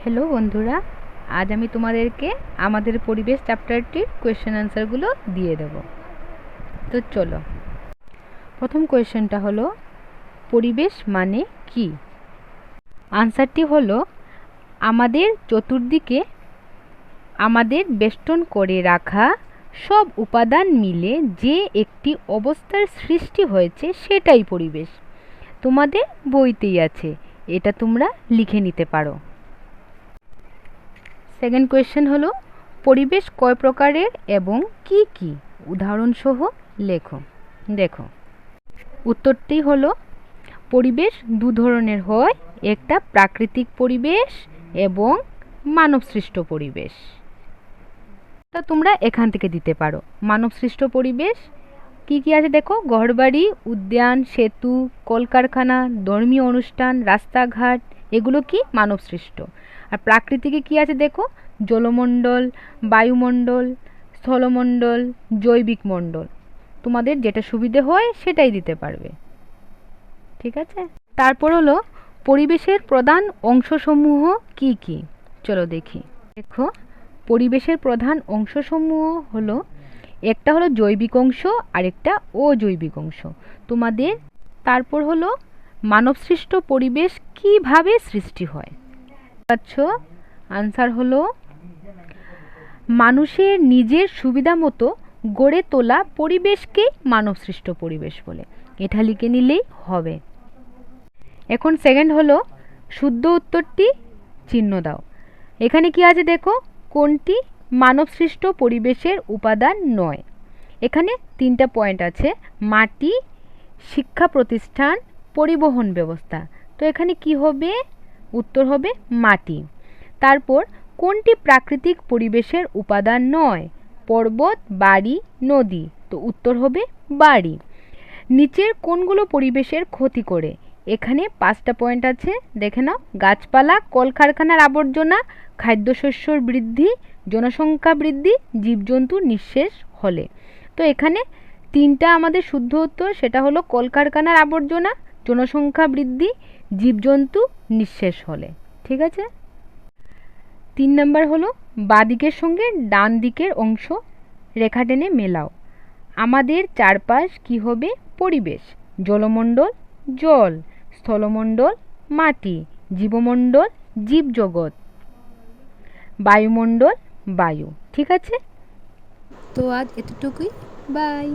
Hello বন্ধুরা, আজ আমি তোমাদেরকে আমাদের পরিবেশ চ্যাপ্টারটির কোয়েশ্চেন আনসারগুলো দিয়ে দেব। তো চলো, প্রথম কোয়েশ্চেনটা হলো পরিবেশ মানে কি? আনসারটি হলো আমাদের চতুর্দিকে আমাদের বেষ্টন করে রাখা সব উপাদান মিলে যে একটি অবস্থার সৃষ্টি হয়েছে সেটাই পরিবেশ। তোমাদের বইতেই আছে, এটা তোমরা লিখে নিতে পারো। সেকেন্ড কোয়েশ্চেন হলো পরিবেশ কয় প্রকারের এবং কি কি উদাহরণসহ লেখো। দেখো, উত্তরটি হলো পরিবেশ দু ধরনের হয়, একটা প্রাকৃতিক পরিবেশ এবং মানবসৃষ্ট পরিবেশ। তা তোমরা এখান থেকে দিতে পারো মানবসৃষ্ট পরিবেশ কি কি আছে। দেখো, ঘরবাড়ি, উদ্যান, সেতু, কলকারখানা, ধর্মীয় অনুষ্ঠান, রাস্তাঘাট, এগুলো কি মানবসৃষ্ট। আর প্রাকৃতিকে কি আছে দেখো, জলমণ্ডল, বায়ুমণ্ডল, স্থলমণ্ডল, জৈবিক মণ্ডল। তোমাদের যেটা সুবিধে হয় সেটাই দিতে পারবে, ঠিক আছে। তারপর হলো পরিবেশের প্রধান অংশসমূহ কি কি। চলো দেখি। দেখো, পরিবেশের প্রধান অংশসমূহ হলো একটা হলো জৈবিক অংশ আর একটা অজৈবিক অংশ তোমাদের। তারপর হলো মানবসৃষ্ট পরিবেশ কিভাবে সৃষ্টি হয়। আচ্ছা, আনসার হলো মানুষের নিজের সুবিধা মতো গড়ে তোলা পরিবেশকে মানবসৃষ্ট পরিবেশ বলে। এটা লিখে নিলেই হবে। এখন সেকেন্ড হলো শুদ্ধ উত্তরটি চিহ্ন দাও। এখানে কি আছে দেখো, কোনটি মানবসৃষ্ট পরিবেশের উপাদান নয়। এখানে তিনটা পয়েন্ট আছে, মাটি, শিক্ষা প্রতিষ্ঠান, পরিবহন ব্যবস্থা। তো এখানে কি হবে, উত্তর হবে মাটি। তারপর কোনটি প্রাকৃতিক পরিবেশের উপাদান নয়, পর্বত, বাড়ি, নদী। তো উত্তর হবে বাড়ি। নিচের কোনগুলো পরিবেশের ক্ষতি করে। এখানে 5টা পয়েন্ট আছে, দেখে নাও। গাছপালা, কলকারখানার আবর্জনা, খাদ্যশস্যর বৃদ্ধি, জনসংখ্যা বৃদ্ধি, জীবজন্তু নিঃশেষ হলে। তো এখানে তিনটা আমাদের শুদ্ধ উত্তর, সেটা হলো কলকারখানার আবর্জনা, জনসংখ্যা বৃদ্ধি, জীবজন্তু নিঃশেষ হলে, ঠিক আছে। 3 নম্বর হলো বাঁদিকের সঙ্গে ডান দিকের অংশ রেখা টেনে মেলাও। আমাদের চারপাশ কি হবে, পরিবেশ। জলমণ্ডল জল, স্থলমণ্ডল মাটি, জীবমণ্ডল জীবজগৎ, বায়ুমণ্ডল বায়ু, ঠিক আছে। তো আজ এতটুকুই, বাই।